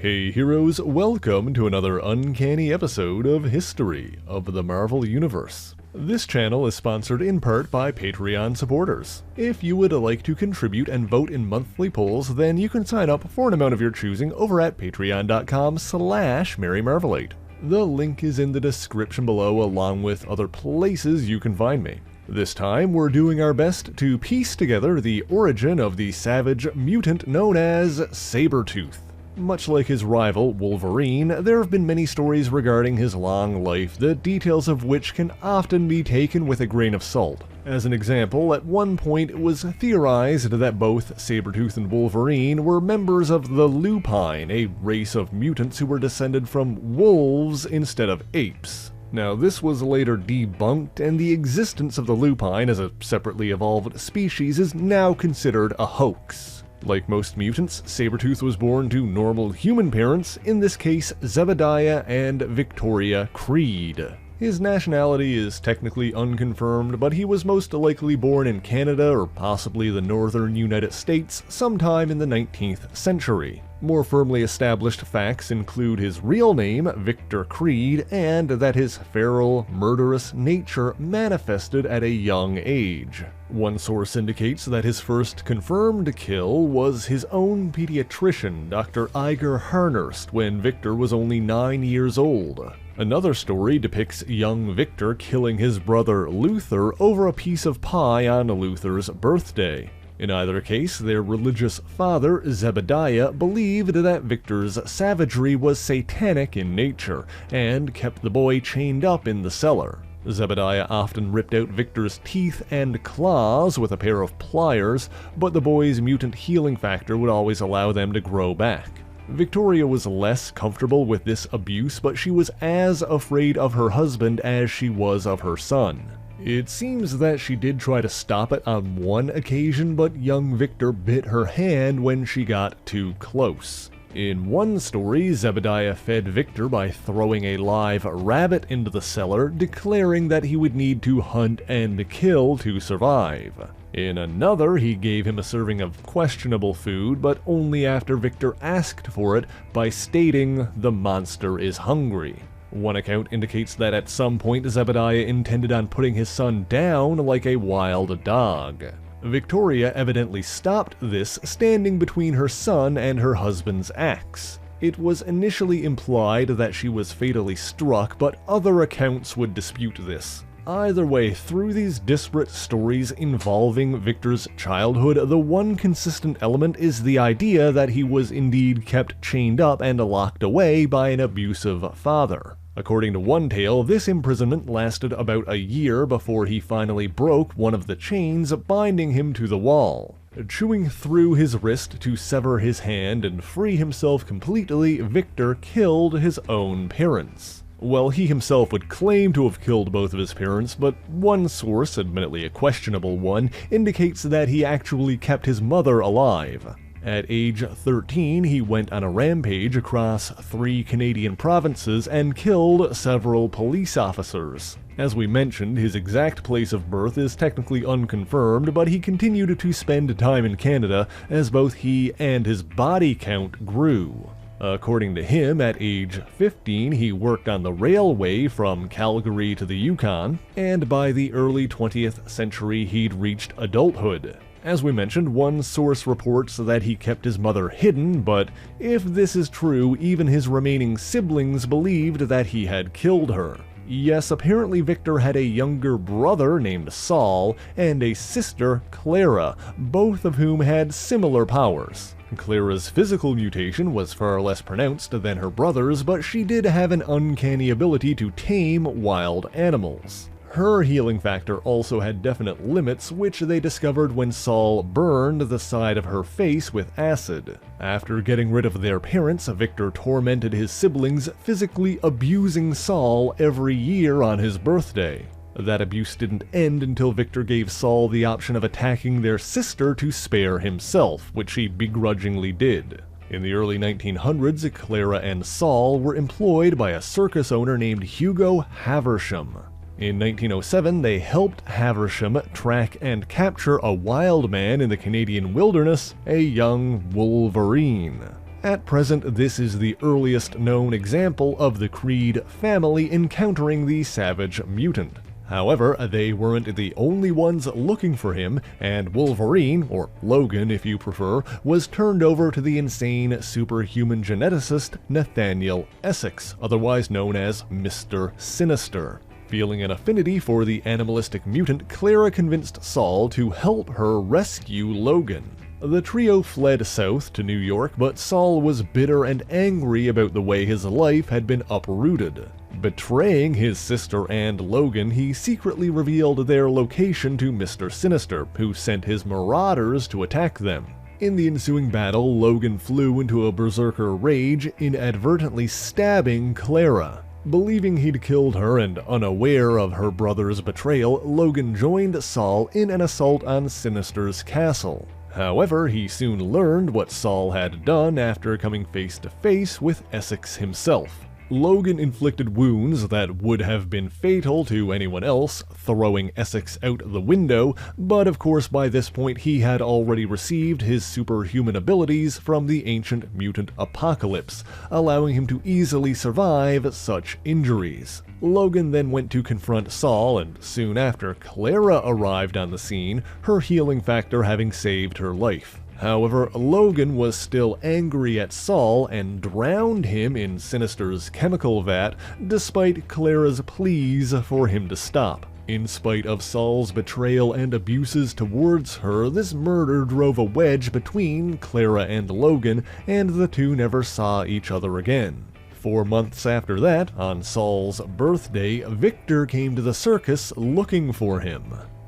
Hey heroes, welcome to another uncanny episode of History of the Marvel Universe. This channel is sponsored in part by Patreon supporters. If you would like to contribute and vote in monthly polls, then you can sign up for an amount of your choosing over at patreon.com/MaryMarvelate. The link is in the description below along with other places you can find me. This time we're doing our best to piece together the origin of the savage mutant known as Sabertooth. Much like his rival, Wolverine, there have been many stories regarding his long life, the details of which can often be taken with a grain of salt. As an example, at one point it was theorized that both Sabertooth and Wolverine were members of the Lupine, a race of mutants who were descended from wolves instead of apes. Now, this was later debunked, and the existence of the Lupine as a separately evolved species is now considered a hoax. Like most mutants, Sabertooth was born to normal human parents, in this case Zebediah and Victoria Creed. His nationality is technically unconfirmed, but he was most likely born in Canada or possibly the northern United States sometime in the 19th century. More firmly established facts include his real name, Victor Creed, and that his feral, murderous nature manifested at a young age. One source indicates that his first confirmed kill was his own pediatrician, Dr. Iger Harnurst, when Victor was only 9 years old. Another story depicts young Victor killing his brother Luther over a piece of pie on Luther's birthday. In either case, their religious father, Zebediah, believed that Victor's savagery was satanic in nature, and kept the boy chained up in the cellar. Zebediah often ripped out Victor's teeth and claws with a pair of pliers, but the boy's mutant healing factor would always allow them to grow back. Victoria was less comfortable with this abuse, but she was as afraid of her husband as she was of her son. It seems that she did try to stop it on one occasion, but young Victor bit her hand when she got too close. In one story, Zebediah fed Victor by throwing a live rabbit into the cellar, declaring that he would need to hunt and kill to survive. In another, he gave him a serving of questionable food, but only after Victor asked for it by stating, "The monster is hungry." One account indicates that at some point Zebediah intended on putting his son down like a wild dog. Victoria evidently stopped this, standing between her son and her husband's axe. It was initially implied that she was fatally struck, but other accounts would dispute this. Either way, through these disparate stories involving Victor's childhood, the one consistent element is the idea that he was indeed kept chained up and locked away by an abusive father. According to one tale, this imprisonment lasted about a year before he finally broke one of the chains binding him to the wall. Chewing through his wrist to sever his hand and free himself completely, Victor killed his own parents. Well, he himself would claim to have killed both of his parents, but one source, admittedly a questionable one, indicates that he actually kept his mother alive. At age 13, he went on a rampage across 3 Canadian provinces and killed several police officers. As we mentioned, his exact place of birth is technically unconfirmed, but he continued to spend time in Canada as both he and his body count grew. According to him, at age 15, he worked on the railway from Calgary to the Yukon, and by the early 20th century he'd reached adulthood. As we mentioned, one source reports that he kept his mother hidden, but if this is true, even his remaining siblings believed that he had killed her. Yes, apparently Victor had a younger brother named Saul, and a sister, Clara, both of whom had similar powers. Clara's physical mutation was far less pronounced than her brother's, but she did have an uncanny ability to tame wild animals. Her healing factor also had definite limits, which they discovered when Saul burned the side of her face with acid. After getting rid of their parents, Victor tormented his siblings, physically abusing Saul every year on his birthday. That abuse didn't end until Victor gave Saul the option of attacking their sister to spare himself, which he begrudgingly did. In the early 1900s, Clara and Saul were employed by a circus owner named Hugo Haversham. In 1907, they helped Haversham track and capture a wild man in the Canadian wilderness, a young Wolverine. At present, this is the earliest known example of the Creed family encountering the savage mutant. However, they weren't the only ones looking for him, and Wolverine, or Logan if you prefer, was turned over to the insane superhuman geneticist Nathaniel Essex, otherwise known as Mr. Sinister. Feeling an affinity for the animalistic mutant, Clara convinced Saul to help her rescue Logan. The trio fled south to New York, but Saul was bitter and angry about the way his life had been uprooted. Betraying his sister and Logan, he secretly revealed their location to Mr. Sinister, who sent his marauders to attack them. In the ensuing battle, Logan flew into a berserker rage, inadvertently stabbing Clara. Believing he'd killed her and unaware of her brother's betrayal, Logan joined Saul in an assault on Sinister's castle. However, he soon learned what Saul had done after coming face to face with Essex himself. Logan inflicted wounds that would have been fatal to anyone else, throwing Essex out the window, but of course by this point he had already received his superhuman abilities from the ancient mutant apocalypse, allowing him to easily survive such injuries. Logan then went to confront Saul, and soon after, Clara arrived on the scene, her healing factor having saved her life. However, Logan was still angry at Saul and drowned him in Sinister's chemical vat, despite Clara's pleas for him to stop. In spite of Saul's betrayal and abuses towards her, this murder drove a wedge between Clara and Logan, and the two never saw each other again. 4 months after that, on Saul's birthday, Victor came to the circus looking for him.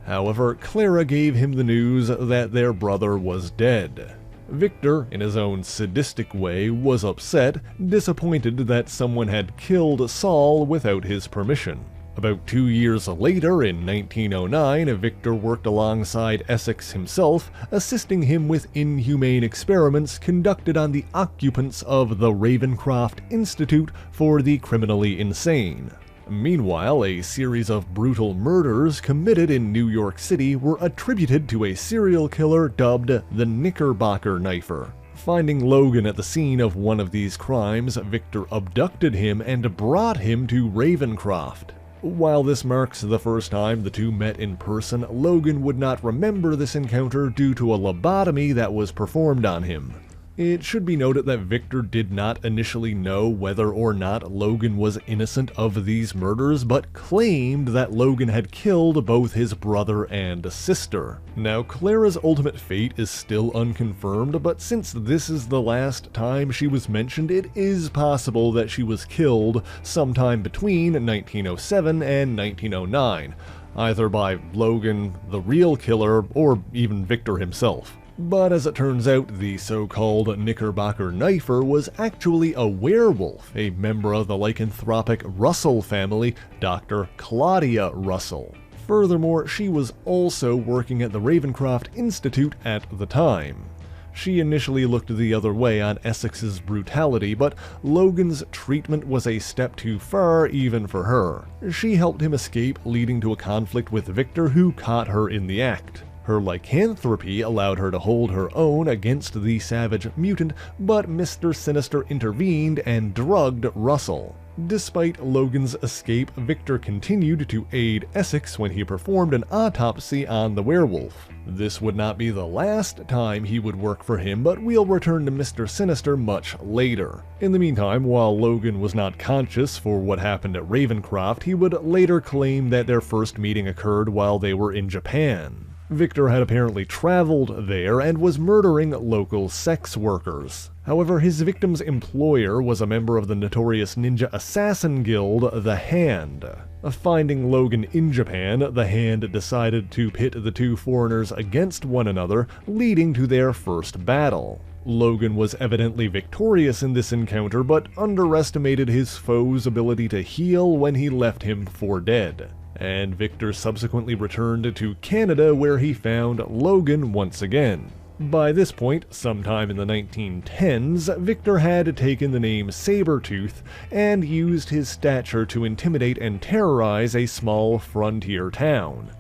However, Clara gave him the news that their brother was dead. Victor, in his own sadistic way, was upset, disappointed that someone had killed Saul without his permission. About 2 years later, in 1909, Victor worked alongside Essex himself, assisting him with inhumane experiments conducted on the occupants of the Ravencroft Institute for the Criminally Insane. Meanwhile, a series of brutal murders committed in New York City were attributed to a serial killer dubbed the Knickerbocker Knifer. Finding Logan at the scene of one of these crimes, Victor abducted him and brought him to Ravencroft. While this marks the first time the two met in person, Logan would not remember this encounter due to a lobotomy that was performed on him. It should be noted that Victor did not initially know whether or not Logan was innocent of these murders, but claimed that Logan had killed both his brother and sister. Now, Clara's ultimate fate is still unconfirmed, but since this is the last time she was mentioned, it is possible that she was killed sometime between 1907 and 1909, either by Logan, the real killer, or even Victor himself. But as it turns out, the so-called Knickerbocker Knifer was actually a werewolf, a member of the lycanthropic Russell family, Dr. Claudia Russell. Furthermore, she was also working at the Ravencroft Institute at the time. She initially looked the other way on Essex's brutality, but Logan's treatment was a step too far even for her. She helped him escape, leading to a conflict with Victor, who caught her in the act. Her lycanthropy allowed her to hold her own against the savage mutant, but Mr. Sinister intervened and drugged Russell. Despite Logan's escape, Victor continued to aid Essex when he performed an autopsy on the werewolf. This would not be the last time he would work for him, but we'll return to Mr. Sinister much later. In the meantime, while Logan was not conscious for what happened at Ravencroft, he would later claim that their first meeting occurred while they were in Japan. Victor had apparently traveled there and was murdering local sex workers. However, his victim's employer was a member of the notorious ninja assassin guild, the Hand. Finding Logan in Japan, the Hand decided to pit the two foreigners against one another, leading to their first battle. Logan was evidently victorious in this encounter, but underestimated his foe's ability to heal when he left him for dead. And Victor subsequently returned to Canada, where he found Logan once again. By this point, sometime in the 1910s, Victor had taken the name Sabertooth and used his stature to intimidate and terrorize a small frontier town.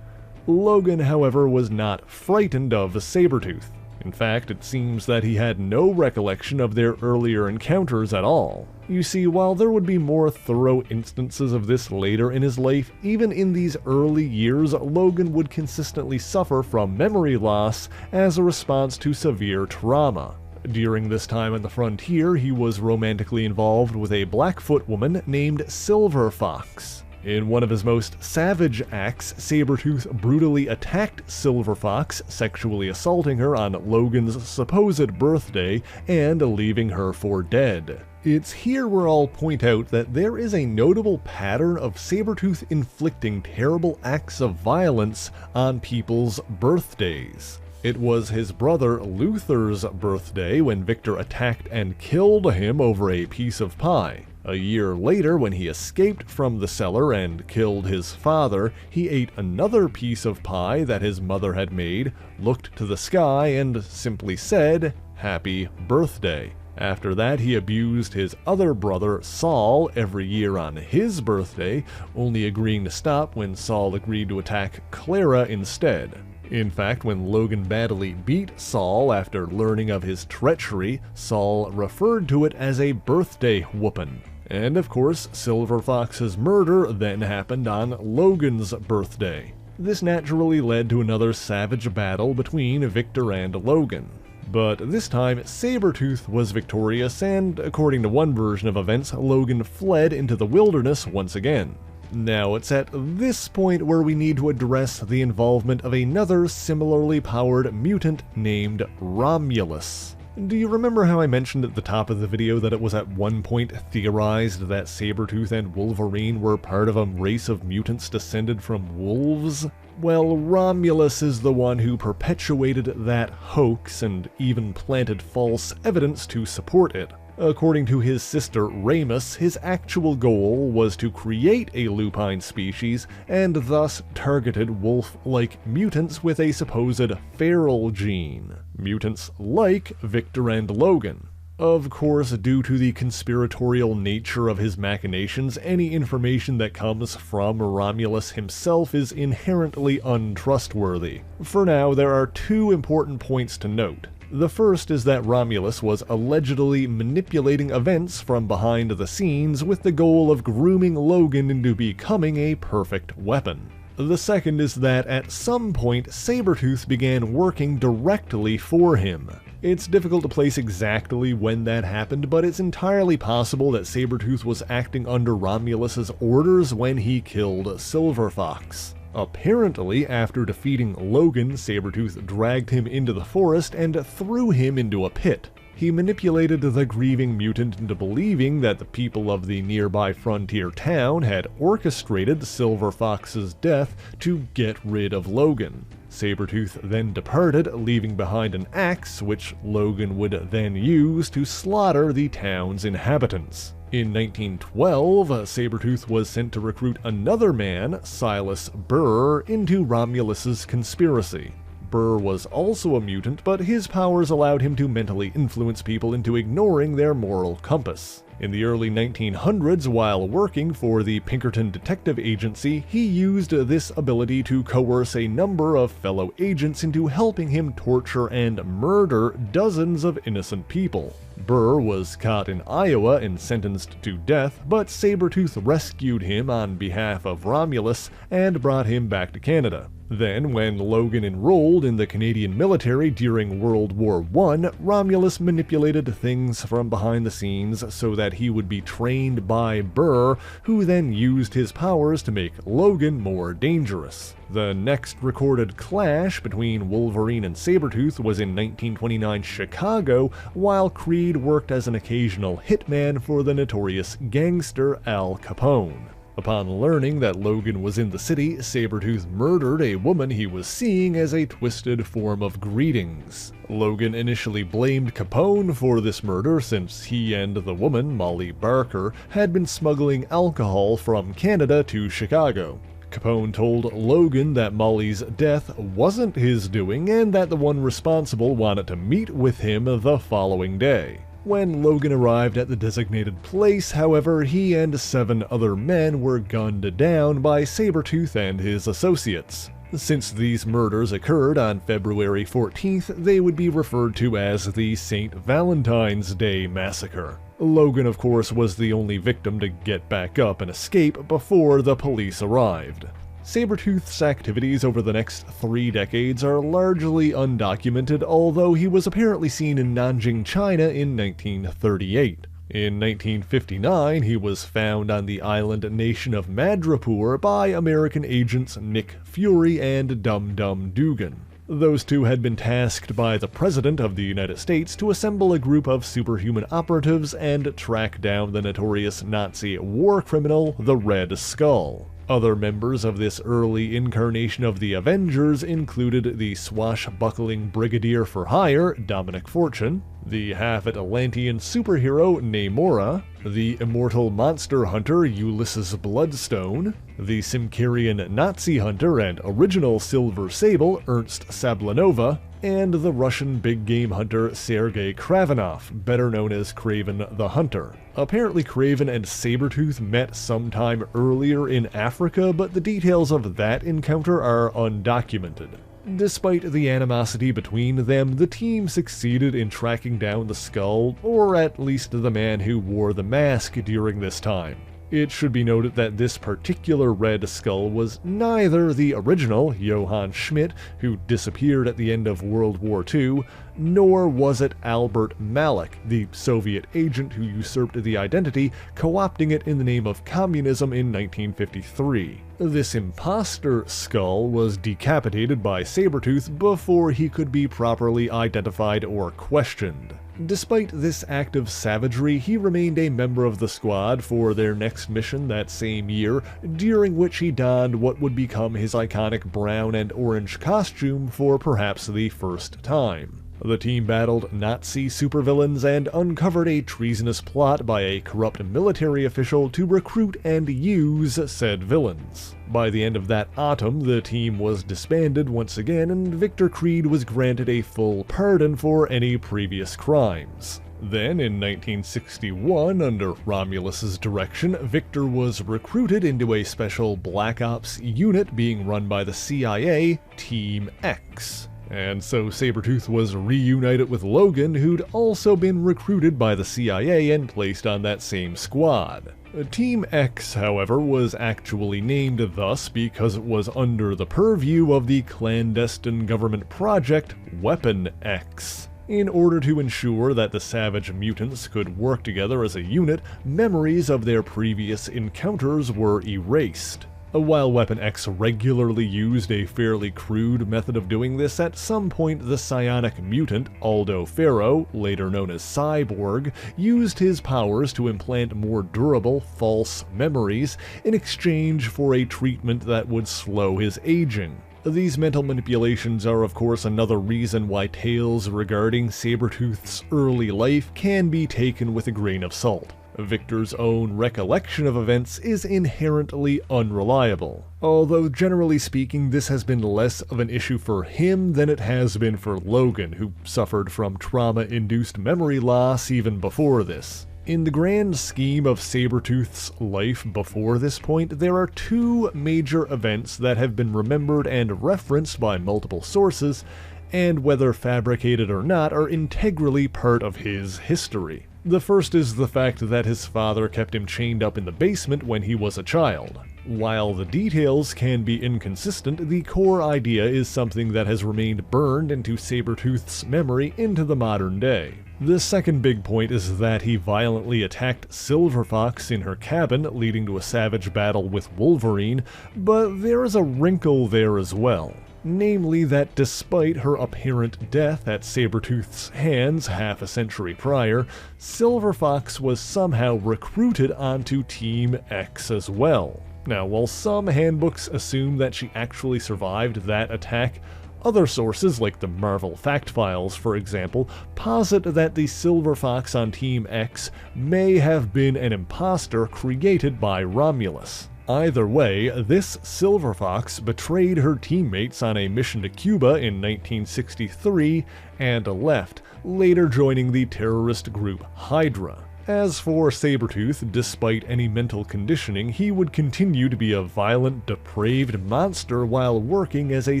Logan, however, was not frightened of Sabertooth. In fact, it seems that he had no recollection of their earlier encounters at all. You see, while there would be more thorough instances of this later in his life, even in these early years, Logan would consistently suffer from memory loss as a response to severe trauma. During this time on the frontier, he was romantically involved with a Blackfoot woman named Silver Fox. In one of his most savage acts, Sabertooth brutally attacked Silver Fox, sexually assaulting her on Logan's supposed birthday and leaving her for dead. It's here where I'll point out that there is a notable pattern of Sabertooth inflicting terrible acts of violence on people's birthdays. It was his brother Luther's birthday when Victor attacked and killed him over a piece of pie. A year later, when he escaped from the cellar and killed his father, he ate another piece of pie that his mother had made, looked to the sky, and simply said, "Happy birthday." After that, he abused his other brother, Saul, every year on his birthday, only agreeing to stop when Saul agreed to attack Clara instead. In fact, when Logan badly beat Saul after learning of his treachery, Saul referred to it as a birthday whoopin'. And of course, Silver Fox's murder then happened on Logan's birthday. This naturally led to another savage battle between Victor and Logan. But this time, Sabertooth was victorious, and according to one version of events, Logan fled into the wilderness once again. Now, it's at this point where we need to address the involvement of another similarly powered mutant named Romulus. Do you remember how I mentioned at the top of the video that it was at one point theorized that Sabertooth and Wolverine were part of a race of mutants descended from wolves? Well, Romulus is the one who perpetuated that hoax and even planted false evidence to support it. According to his sister Ramus, his actual goal was to create a lupine species and thus targeted wolf-like mutants with a supposed feral gene. Mutants like Victor and Logan. Of course, due to the conspiratorial nature of his machinations, any information that comes from Romulus himself is inherently untrustworthy. For now, there are two important points to note. The first is that Romulus was allegedly manipulating events from behind the scenes with the goal of grooming Logan into becoming a perfect weapon. The second is that at some point, Sabertooth began working directly for him. It's difficult to place exactly when that happened, but it's entirely possible that Sabertooth was acting under Romulus's orders when he killed Silver Fox. Apparently, after defeating Logan, Sabertooth dragged him into the forest and threw him into a pit. He manipulated the grieving mutant into believing that the people of the nearby frontier town had orchestrated Silver Fox's death to get rid of Logan. Sabertooth then departed, leaving behind an axe which Logan would then use to slaughter the town's inhabitants. In 1912, Sabertooth was sent to recruit another man, Silas Burr, into Romulus's conspiracy. Burr was also a mutant, but his powers allowed him to mentally influence people into ignoring their moral compass. In the early 1900s, while working for the Pinkerton Detective Agency, he used this ability to coerce a number of fellow agents into helping him torture and murder dozens of innocent people. Burr was caught in Iowa and sentenced to death, but Sabertooth rescued him on behalf of Romulus and brought him back to Canada. Then, when Logan enrolled in the Canadian military during World War I, Romulus manipulated things from behind the scenes so that he would be trained by Burr, who then used his powers to make Logan more dangerous. The next recorded clash between Wolverine and Sabertooth was in 1929 Chicago, while Creed worked as an occasional hitman for the notorious gangster Al Capone. Upon learning that Logan was in the city, Sabertooth murdered a woman he was seeing as a twisted form of greetings. Logan initially blamed Capone for this murder since he and the woman, Molly Barker, had been smuggling alcohol from Canada to Chicago. Capone told Logan that Molly's death wasn't his doing and that the one responsible wanted to meet with him the following day. When Logan arrived at the designated place, however, he and 7 other men were gunned down by Sabertooth and his associates. Since these murders occurred on February 14th, they would be referred to as the St. Valentine's Day Massacre. Logan, of course, was the only victim to get back up and escape before the police arrived. Sabertooth's activities over the next 3 decades are largely undocumented, although he was apparently seen in Nanjing, China in 1938. In 1959, he was found on the island nation of Madripoor by American agents Nick Fury and Dum Dum Dugan. Those two had been tasked by the President of the United States to assemble a group of superhuman operatives and track down the notorious Nazi war criminal, the Red Skull. Other members of this early incarnation of the Avengers included the swashbuckling Brigadier for Hire, Dominic Fortune, the half-Atlantean superhero Namora, the immortal monster hunter Ulysses Bloodstone, the Simkarian Nazi hunter and original Silver Sable Ernst Sablanova, and the Russian big game hunter Sergei Kravenov, better known as Kraven the Hunter. Apparently Kraven and Sabertooth met sometime earlier in Africa, but the details of that encounter are undocumented. Despite the animosity between them, the team succeeded in tracking down the Skull, or at least the man who wore the mask during this time. It should be noted that this particular Red Skull was neither the original Johann Schmidt, who disappeared at the end of World War II, nor was it Albert Malik, the Soviet agent who usurped the identity, co-opting it in the name of communism in 1953. This imposter Skull was decapitated by Sabertooth before he could be properly identified or questioned. Despite this act of savagery, he remained a member of the squad for their next mission that same year, during which he donned what would become his iconic brown and orange costume for perhaps the first time. The team battled Nazi supervillains and uncovered a treasonous plot by a corrupt military official to recruit and use said villains. By the end of that autumn, the team was disbanded once again, and Victor Creed was granted a full pardon for any previous crimes. Then, in 1961, under Romulus's direction, Victor was recruited into a special Black Ops unit being run by the CIA, Team X. And so Sabertooth was reunited with Logan, who'd also been recruited by the CIA and placed on that same squad. Team X, however, was actually named thus because it was under the purview of the clandestine government project Weapon X. In order to ensure that the savage mutants could work together as a unit, memories of their previous encounters were erased. While Weapon X regularly used a fairly crude method of doing this, at some point the psionic mutant Aldo Ferro, later known as Cyborg, used his powers to implant more durable, false memories in exchange for a treatment that would slow his aging. These mental manipulations are of course another reason why tales regarding Sabertooth's early life can be taken with a grain of salt. Victor's own recollection of events is inherently unreliable, although generally speaking this has been less of an issue for him than it has been for Logan, who suffered from trauma-induced memory loss even before this. In the grand scheme of Sabertooth's life before this point, there are 2 major events that have been remembered and referenced by multiple sources, and whether fabricated or not, are integrally part of his history. The first is the fact that his father kept him chained up in the basement when he was a child. While the details can be inconsistent, the core idea is something that has remained burned into Sabertooth's memory into the modern day. The second big point is that he violently attacked Silver Fox in her cabin, leading to a savage battle with Wolverine, but there is a wrinkle there as well. Namely that despite her apparent death at Sabertooth's hands half a century prior, Silver Fox was somehow recruited onto Team X as well. Now, while some handbooks assume that she actually survived that attack, other sources, like the Marvel Fact Files for example, posit that the Silver Fox on Team X may have been an imposter created by Romulus. Either way, this Silver Fox betrayed her teammates on a mission to Cuba in 1963 and left, later joining the terrorist group Hydra. As for Sabertooth, despite any mental conditioning, he would continue to be a violent, depraved monster while working as a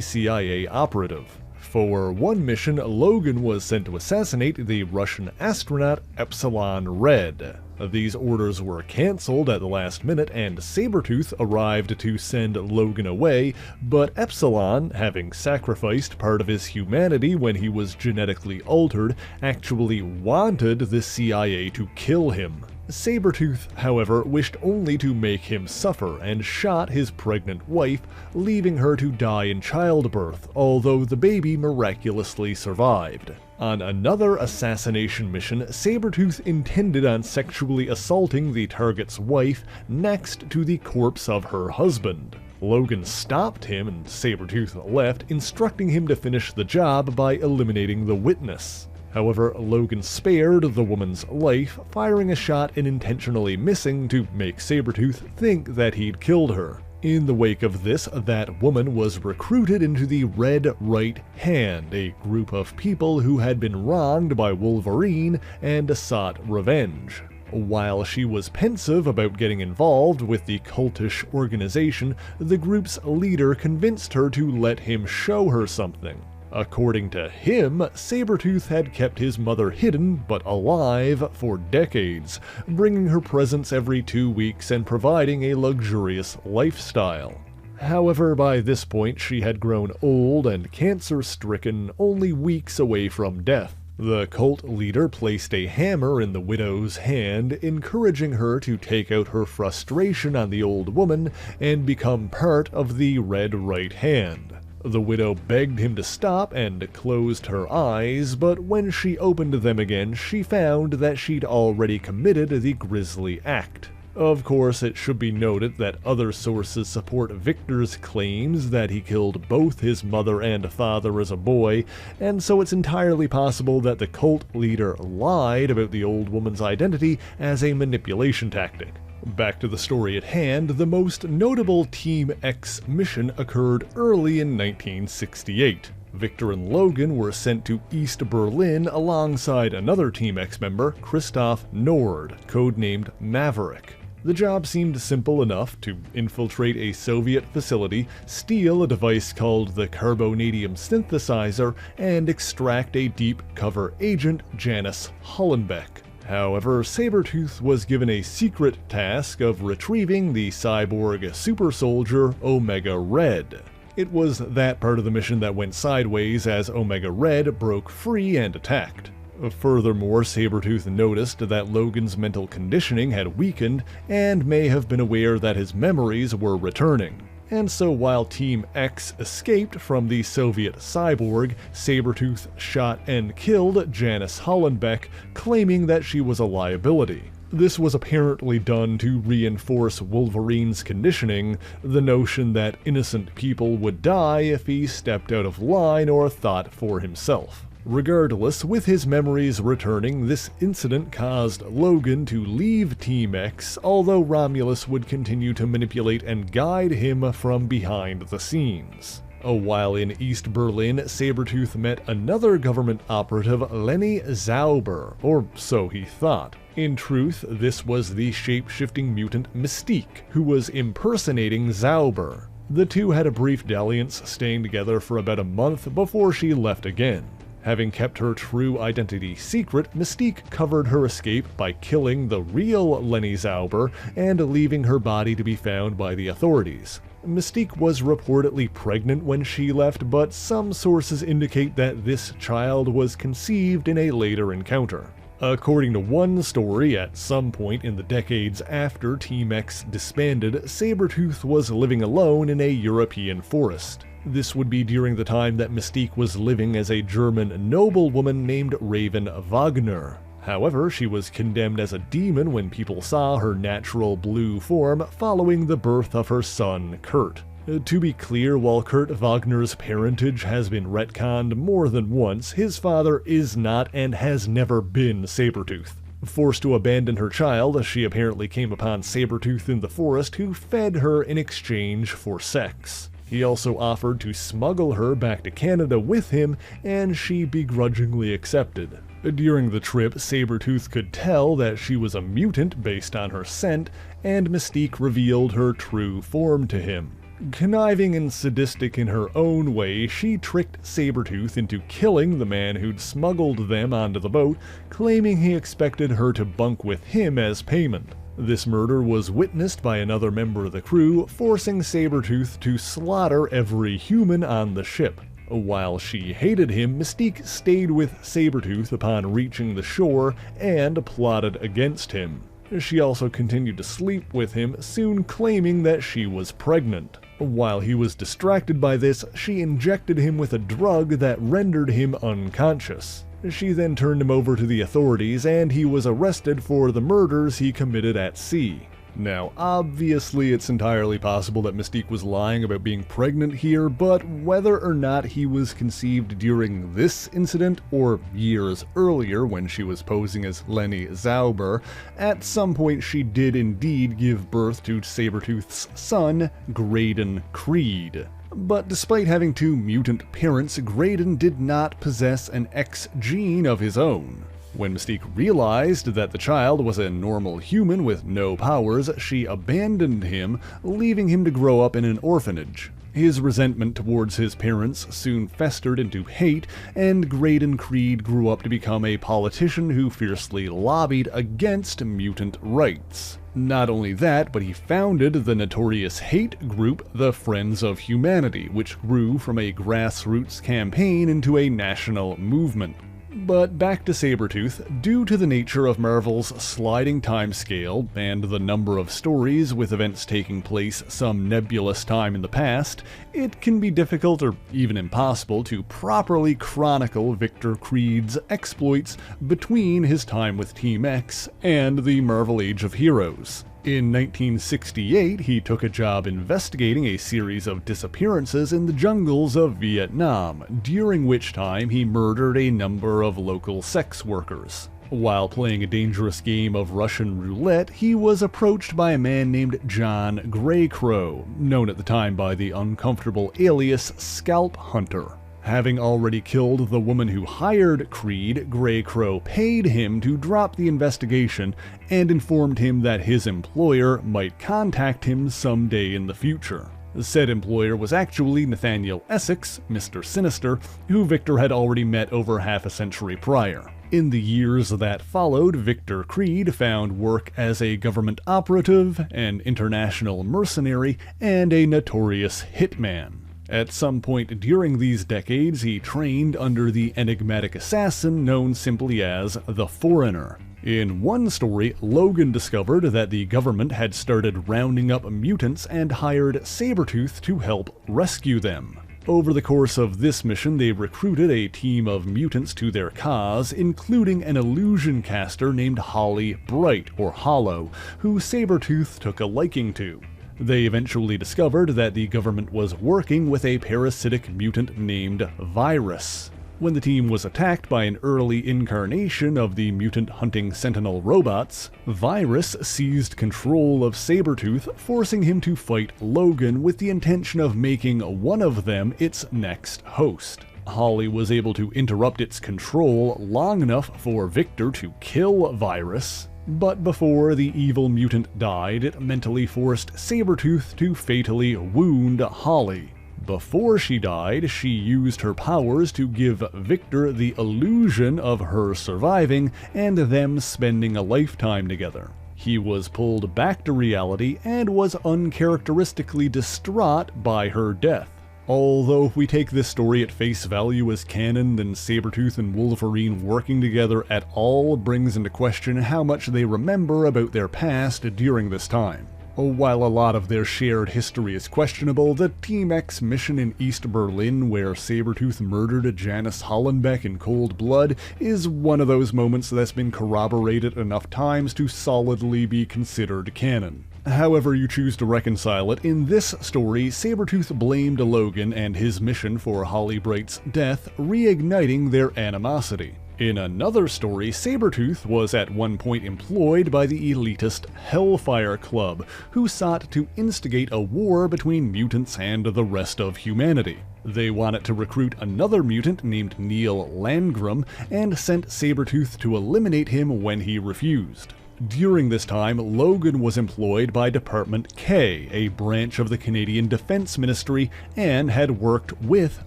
CIA operative. For one mission, Logan was sent to assassinate the Russian astronaut Epsilon Red. These orders were cancelled at the last minute, and Sabertooth arrived to send Logan away, but Epsilon, having sacrificed part of his humanity when he was genetically altered, actually wanted the CIA to kill him. Sabertooth, however, wished only to make him suffer and shot his pregnant wife, leaving her to die in childbirth, although the baby miraculously survived. On another assassination mission, Sabertooth intended on sexually assaulting the target's wife next to the corpse of her husband. Logan stopped him and Sabertooth left, instructing him to finish the job by eliminating the witness. However, Logan spared the woman's life, firing a shot and intentionally missing to make Sabertooth think that he'd killed her. In the wake of this, that woman was recruited into the Red Right Hand, a group of people who had been wronged by Wolverine and sought revenge. While she was pensive about getting involved with the cultish organization, the group's leader convinced her to let him show her something. According to him, Sabertooth had kept his mother hidden but alive for decades, bringing her presents every 2 weeks and providing a luxurious lifestyle. However, by this point she had grown old and cancer-stricken, only weeks away from death. The cult leader placed a hammer in the widow's hand, encouraging her to take out her frustration on the old woman and become part of the Red Right Hand. The widow begged him to stop and closed her eyes, but when she opened them again, she found that she'd already committed the grisly act. Of course, it should be noted that other sources support Victor's claims that he killed both his mother and father as a boy, and so it's entirely possible that the cult leader lied about the old woman's identity as a manipulation tactic. Back to the story at hand, the most notable Team X mission occurred early in 1968. Victor and Logan were sent to East Berlin alongside another Team X member, Christoph Nord, codenamed Maverick. The job seemed simple enough: to infiltrate a Soviet facility, steal a device called the carbonadium synthesizer, and extract a deep cover agent, Janice Hollenbeck. However, Sabertooth was given a secret task of retrieving the cyborg super soldier Omega Red. It was that part of the mission that went sideways as Omega Red broke free and attacked. Furthermore, Sabertooth noticed that Logan's mental conditioning had weakened and may have been aware that his memories were returning. And so while Team X escaped from the Soviet cyborg, Sabertooth shot and killed Janice Hollenbeck, claiming that she was a liability. This was apparently done to reinforce Wolverine's conditioning, the notion that innocent people would die if he stepped out of line or thought for himself. Regardless, with his memories returning, this incident caused Logan to leave Team X, although Romulus would continue to manipulate and guide him from behind the scenes. While in East Berlin, Sabertooth met another government operative, Lenny Zauber, or so he thought. In truth, this was the shape-shifting mutant Mystique, who was impersonating Zauber. The two had a brief dalliance, staying together for about a month before she left again. Having kept her true identity secret, Mystique covered her escape by killing the real Lenny Zauber and leaving her body to be found by the authorities. Mystique was reportedly pregnant when she left, but some sources indicate that this child was conceived in a later encounter. According to one story, at some point in the decades after Team X disbanded, Sabertooth was living alone in a European forest. This would be during the time that Mystique was living as a German noblewoman named Raven Wagner. However, she was condemned as a demon when people saw her natural blue form following the birth of her son, Kurt. To be clear, while Kurt Wagner's parentage has been retconned more than once, his father is not and has never been Sabertooth. Forced to abandon her child, she apparently came upon Sabertooth in the forest, who fed her in exchange for sex. He also offered to smuggle her back to Canada with him, and she begrudgingly accepted. During the trip, Sabertooth could tell that she was a mutant based on her scent, and Mystique revealed her true form to him. Conniving and sadistic in her own way, she tricked Sabertooth into killing the man who'd smuggled them onto the boat, claiming he expected her to bunk with him as payment. This murder was witnessed by another member of the crew, forcing Sabertooth to slaughter every human on the ship. While she hated him, Mystique stayed with Sabertooth upon reaching the shore and plotted against him. She also continued to sleep with him, soon claiming that she was pregnant. While he was distracted by this, she injected him with a drug that rendered him unconscious. She then turned him over to the authorities, and he was arrested for the murders he committed at sea. Now, obviously it's entirely possible that Mystique was lying about being pregnant here, but whether or not he was conceived during this incident or years earlier when she was posing as Lenny Zauber, at some point she did indeed give birth to Sabertooth's son, Graydon Creed. But despite having two mutant parents, Graydon did not possess an X gene of his own. When Mystique realized that the child was a normal human with no powers, she abandoned him, leaving him to grow up in an orphanage. His resentment towards his parents soon festered into hate, and Graydon Creed grew up to become a politician who fiercely lobbied against mutant rights. Not only that, but he founded the notorious hate group, the Friends of Humanity, which grew from a grassroots campaign into a national movement. But back to Sabertooth, due to the nature of Marvel's sliding timescale and the number of stories with events taking place some nebulous time in the past, it can be difficult or even impossible to properly chronicle Victor Creed's exploits between his time with Team X and the Marvel Age of Heroes. In 1968, he took a job investigating a series of disappearances in the jungles of Vietnam, during which time he murdered a number of local sex workers. While playing a dangerous game of Russian roulette, he was approached by a man named John Greycrow, known at the time by the uncomfortable alias Scalp Hunter. Having already killed the woman who hired Creed, Greycrow paid him to drop the investigation and informed him that his employer might contact him someday in the future. Said employer was actually Nathaniel Essex, Mr. Sinister, who Victor had already met over half a century prior. In the years that followed, Victor Creed found work as a government operative, an international mercenary, and a notorious hitman. At some point during these decades, he trained under the enigmatic assassin known simply as the Foreigner. In one story, Logan discovered that the government had started rounding up mutants and hired Sabertooth to help rescue them. Over the course of this mission, they recruited a team of mutants to their cause, including an illusion caster named Holly Bright, or Hollow, who Sabertooth took a liking to. They eventually discovered that the government was working with a parasitic mutant named Virus. When the team was attacked by an early incarnation of the mutant hunting Sentinel robots, Virus seized control of Sabertooth, forcing him to fight Logan with the intention of making one of them its next host. Holly was able to interrupt its control long enough for Victor to kill Virus, but before the evil mutant died, it mentally forced Sabertooth to fatally wound Holly. Before she died, she used her powers to give Victor the illusion of her surviving and them spending a lifetime together. He was pulled back to reality and was uncharacteristically distraught by her death. Although if we take this story at face value as canon, then Sabertooth and Wolverine working together at all brings into question how much they remember about their past during this time. While a lot of their shared history is questionable, the Team X mission in East Berlin where Sabertooth murdered Janice Hollenbeck in cold blood is one of those moments that's been corroborated enough times to solidly be considered canon. However you choose to reconcile it, in this story, Sabertooth blamed Logan and his mission for Holly Bright's death, reigniting their animosity. In another story, Sabertooth was at one point employed by the elitist Hellfire Club, who sought to instigate a war between mutants and the rest of humanity. They wanted to recruit another mutant named Neil Landrum and sent Sabertooth to eliminate him when he refused. During this time, Logan was employed by Department K, a branch of the Canadian Defense Ministry, and had worked with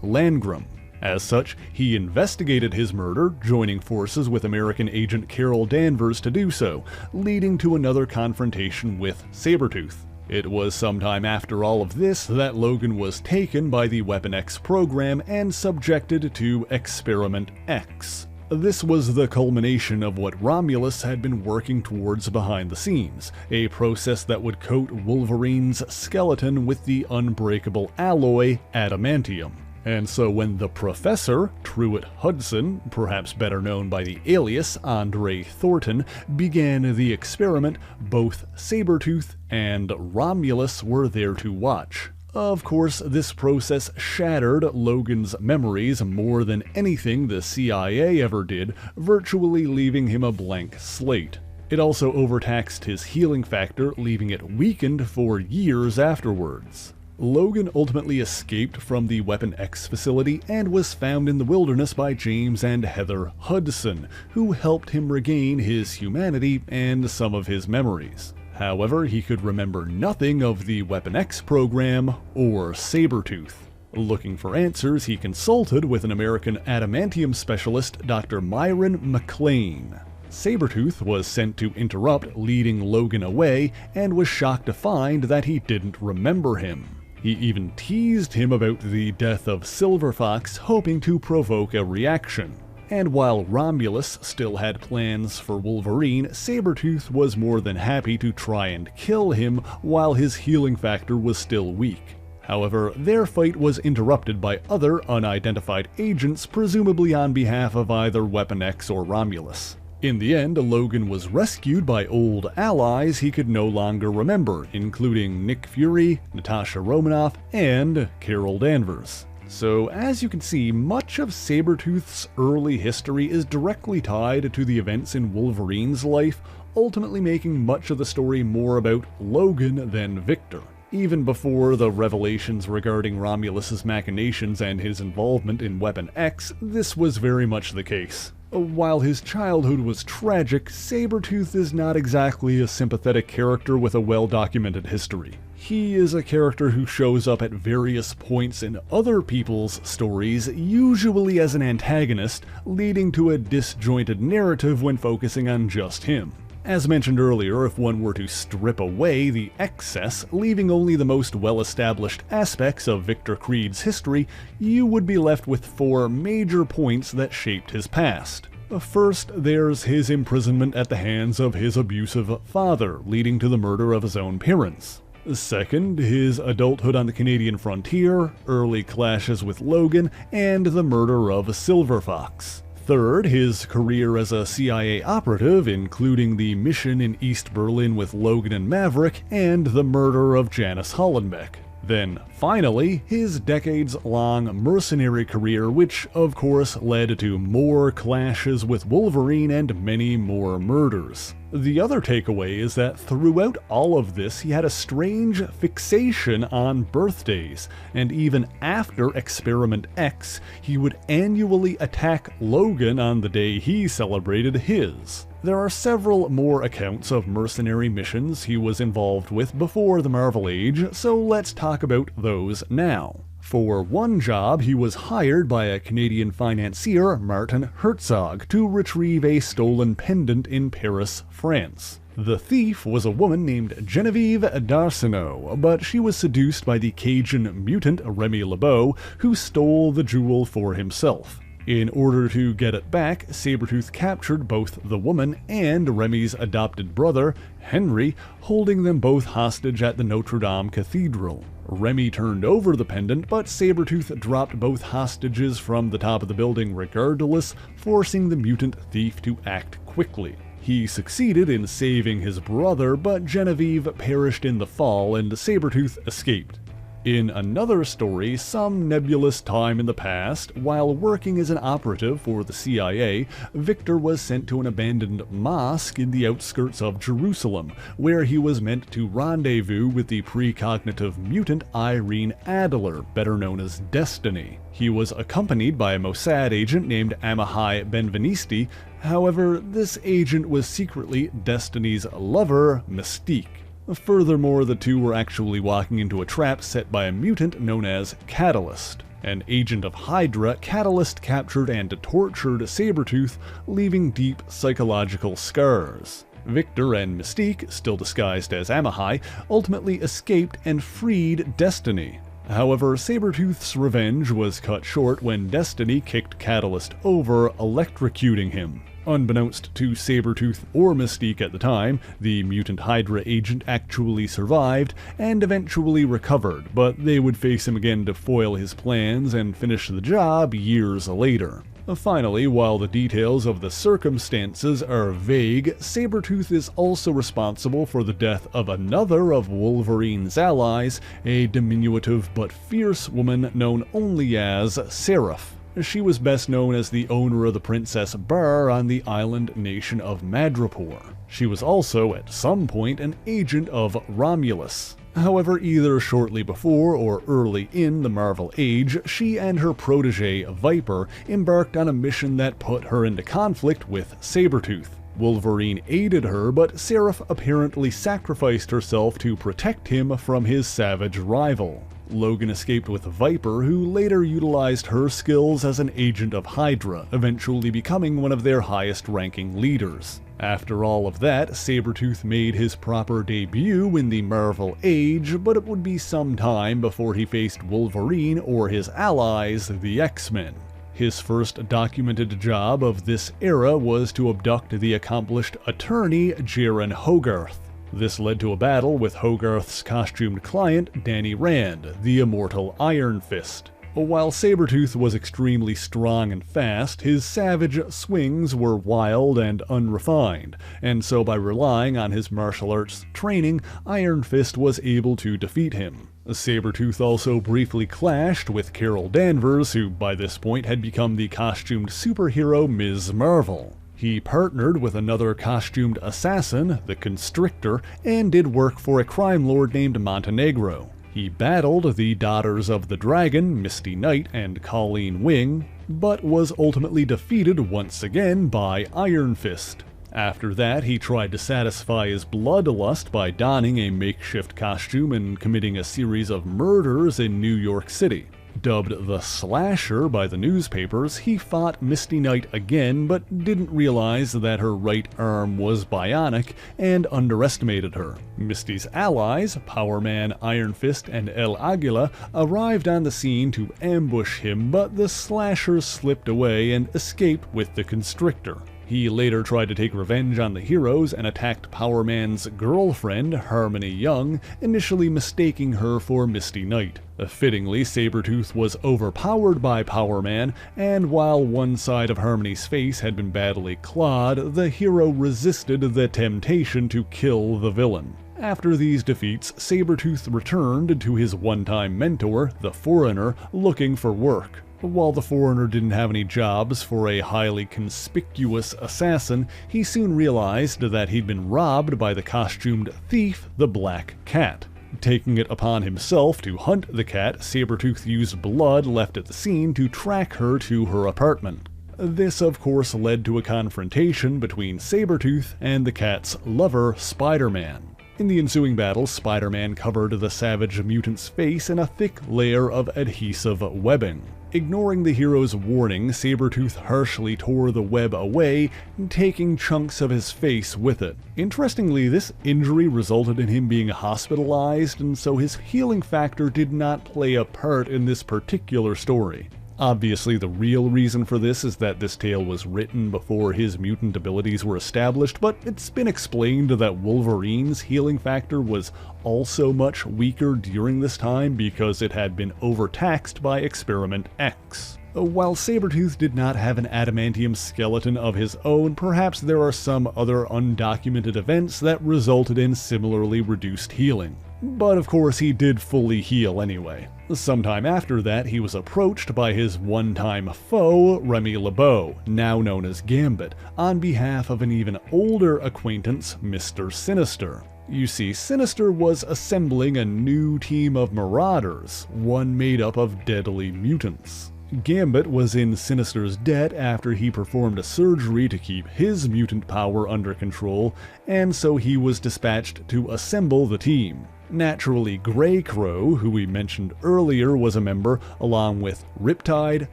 Landrum. As such, he investigated his murder, joining forces with American agent Carol Danvers to do so, leading to another confrontation with Sabertooth. It was sometime after all of this that Logan was taken by the Weapon X program and subjected to Experiment X. This was the culmination of what Romulus had been working towards behind the scenes, a process that would coat Wolverine's skeleton with the unbreakable alloy adamantium. And so when the Professor, Truett Hudson, perhaps better known by the alias Andre Thornton, began the experiment, both Sabertooth and Romulus were there to watch. Of course, this process shattered Logan's memories more than anything the CIA ever did, virtually leaving him a blank slate. It also overtaxed his healing factor, leaving it weakened for years afterwards. Logan ultimately escaped from the Weapon X facility and was found in the wilderness by James and Heather Hudson, who helped him regain his humanity and some of his memories. However, he could remember nothing of the Weapon X program or Sabertooth. Looking for answers, he consulted with an American adamantium specialist, Dr. Myron McLean. Sabertooth was sent to interrupt, leading Logan away, and was shocked to find that he didn't remember him. He even teased him about the death of Silver Fox, hoping to provoke a reaction. And while Romulus still had plans for Wolverine, Sabertooth was more than happy to try and kill him while his healing factor was still weak. However, their fight was interrupted by other unidentified agents, presumably on behalf of either Weapon X or Romulus. In the end, Logan was rescued by old allies he could no longer remember, including Nick Fury, Natasha Romanoff, and Carol Danvers. So, as you can see, much of Sabertooth's early history is directly tied to the events in Wolverine's life, ultimately making much of the story more about Logan than Victor. Even before the revelations regarding Romulus's machinations and his involvement in Weapon X, this was very much the case. While his childhood was tragic, Sabertooth is not exactly a sympathetic character with a well-documented history. He is a character who shows up at various points in other people's stories, usually as an antagonist, leading to a disjointed narrative when focusing on just him. As mentioned earlier, if one were to strip away the excess, leaving only the most well-established aspects of Victor Creed's history, you would be left with 4 major points that shaped his past. First, there's his imprisonment at the hands of his abusive father, leading to the murder of his own parents. Second, his adulthood on the Canadian frontier, early clashes with Logan, and the murder of Silver Fox. Third, his career as a CIA operative, including the mission in East Berlin with Logan and Maverick, and the murder of Janice Hollenbeck. Then, finally, his decades-long mercenary career, which, of course, led to more clashes with Wolverine and many more murders. The other takeaway is that throughout all of this, he had a strange fixation on birthdays, and even after Experiment X, he would annually attack Logan on the day he celebrated his. There are several more accounts of mercenary missions he was involved with before the Marvel Age, so let's talk about those now. For one job, he was hired by a Canadian financier, Martin Herzog, to retrieve a stolen pendant in Paris, France. The thief was a woman named Genevieve Darcineau, but she was seduced by the Cajun mutant Remy LeBeau, who stole the jewel for himself. In order to get it back, Sabertooth captured both the woman and Remy's adopted brother, Henry, holding them both hostage at the Notre Dame Cathedral. Remy turned over the pendant, but Sabertooth dropped both hostages from the top of the building regardless, forcing the mutant thief to act quickly. He succeeded in saving his brother, but Genevieve perished in the fall and Sabertooth escaped. In another story, some nebulous time in the past, while working as an operative for the CIA, Victor was sent to an abandoned mosque in the outskirts of Jerusalem, where he was meant to rendezvous with the precognitive mutant Irene Adler, better known as Destiny. He was accompanied by a Mossad agent named Amahai Benvenisti. However, this agent was secretly Destiny's lover, Mystique. Furthermore, the two were actually walking into a trap set by a mutant known as Catalyst. An agent of Hydra, Catalyst captured and tortured Sabretooth, leaving deep psychological scars. Victor and Mystique, still disguised as Amahai, ultimately escaped and freed Destiny. However, Sabretooth's revenge was cut short when Destiny kicked Catalyst over, electrocuting him. Unbeknownst to Sabretooth or Mystique at the time, the mutant Hydra agent actually survived and eventually recovered, but they would face him again to foil his plans and finish the job years later. Finally, while the details of the circumstances are vague, Sabretooth is also responsible for the death of another of Wolverine's allies, a diminutive but fierce woman known only as Seraph. She was best known as the owner of the Princess Bar on the island nation of Madripoor. She was also, at some point, an agent of Romulus. However, either shortly before or early in the Marvel Age, she and her protege, Viper, embarked on a mission that put her into conflict with Sabretooth. Wolverine aided her, but Seraph apparently sacrificed herself to protect him from his savage rival. Logan escaped with Viper, who later utilized her skills as an agent of Hydra, eventually becoming one of their highest-ranking leaders. After all of that, Sabretooth made his proper debut in the Marvel Age, but it would be some time before he faced Wolverine or his allies, the X-Men. His first documented job of this era was to abduct the accomplished attorney Jaren Hogarth. This led to a battle with Hogarth's costumed client, Danny Rand, the immortal Iron Fist. While Sabretooth was extremely strong and fast, his savage swings were wild and unrefined, and so by relying on his martial arts training, Iron Fist was able to defeat him. Sabretooth also briefly clashed with Carol Danvers, who by this point had become the costumed superhero Ms. Marvel. He partnered with another costumed assassin, the Constrictor, and did work for a crime lord named Montenegro. He battled the Daughters of the Dragon, Misty Knight and Colleen Wing, but was ultimately defeated once again by Iron Fist. After that, he tried to satisfy his bloodlust by donning a makeshift costume and committing a series of murders in New York City. Dubbed the Slasher by the newspapers, he fought Misty Knight again, but didn't realize that her right arm was bionic and underestimated her. Misty's allies, Power Man, Iron Fist, and El Aguila, arrived on the scene to ambush him, but the Slasher slipped away and escaped with the Constrictor. He later tried to take revenge on the heroes and attacked Power Man's girlfriend, Harmony Young, initially mistaking her for Misty Knight. Fittingly, Sabretooth was overpowered by Power Man, and while one side of Harmony's face had been badly clawed, the hero resisted the temptation to kill the villain. After these defeats, Sabretooth returned to his one-time mentor, the Foreigner, looking for work. While the Foreigner didn't have any jobs for a highly conspicuous assassin, he soon realized that he'd been robbed by the costumed thief, the Black Cat. Taking it upon himself to hunt the cat, Sabretooth used blood left at the scene to track her to her apartment. This, of course, led to a confrontation between Sabretooth and the cat's lover, Spider-Man. In the ensuing battle, Spider-Man covered the savage mutant's face in a thick layer of adhesive webbing. Ignoring the hero's warning, Sabretooth harshly tore the web away, taking chunks of his face with it. Interestingly, this injury resulted in him being hospitalized, and so his healing factor did not play a part in this particular story. Obviously, the real reason for this is that this tale was written before his mutant abilities were established, but it's been explained that Wolverine's healing factor was also much weaker during this time because it had been overtaxed by Experiment X. While Sabretooth did not have an adamantium skeleton of his own, perhaps there are some other undocumented events that resulted in similarly reduced healing. But of course he did fully heal anyway. Sometime after that, he was approached by his one-time foe, Remy LeBeau, now known as Gambit, on behalf of an even older acquaintance, Mr. Sinister. You see, Sinister was assembling a new team of marauders, one made up of deadly mutants. Gambit was in Sinister's debt after he performed a surgery to keep his mutant power under control, and so he was dispatched to assemble the team. Naturally, Grey Crow, who we mentioned earlier, was a member, along with Riptide,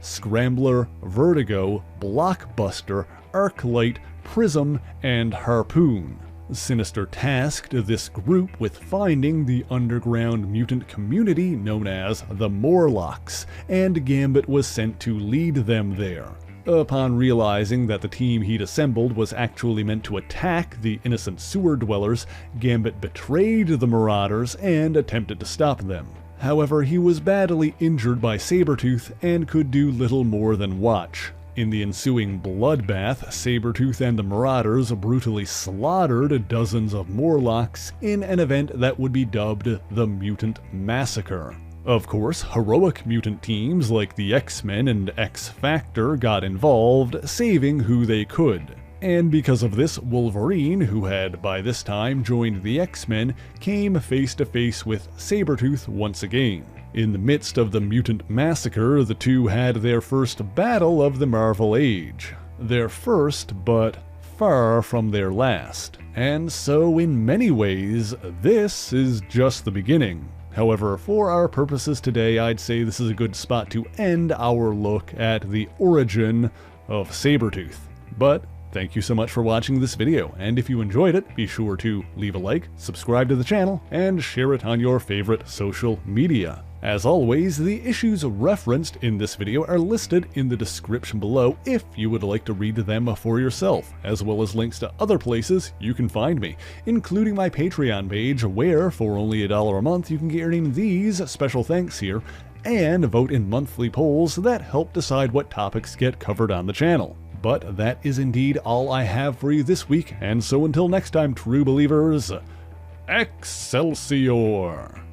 Scrambler, Vertigo, Blockbuster, Arclight, Prism, and Harpoon. Sinister tasked this group with finding the underground mutant community known as the Morlocks, and Gambit was sent to lead them there. Upon realizing that the team he'd assembled was actually meant to attack the innocent sewer dwellers, Gambit betrayed the Marauders and attempted to stop them. However, he was badly injured by Sabertooth and could do little more than watch. In the ensuing bloodbath, Sabertooth and the Marauders brutally slaughtered dozens of Morlocks in an event that would be dubbed the Mutant Massacre. Of course, heroic mutant teams like the X-Men and X-Factor got involved, saving who they could. And because of this, Wolverine, who had by this time joined the X-Men, came face to face with Sabertooth once again. In the midst of the Mutant Massacre, the two had their first battle of the Marvel Age. Their first, but far from their last. And so, in many ways, this is just the beginning. However, for our purposes today, I'd say this is a good spot to end our look at the origin of Sabertooth. But thank you so much for watching this video, and if you enjoyed it, be sure to leave a like, subscribe to the channel, and share it on your favorite social media. As always, the issues referenced in this video are listed in the description below if you would like to read them for yourself, as well as links to other places you can find me, including my Patreon page where, for only $1 a month, you can get earning these special thanks here, and vote in monthly polls that help decide what topics get covered on the channel. But that is indeed all I have for you this week, and so until next time, true believers, Excelsior!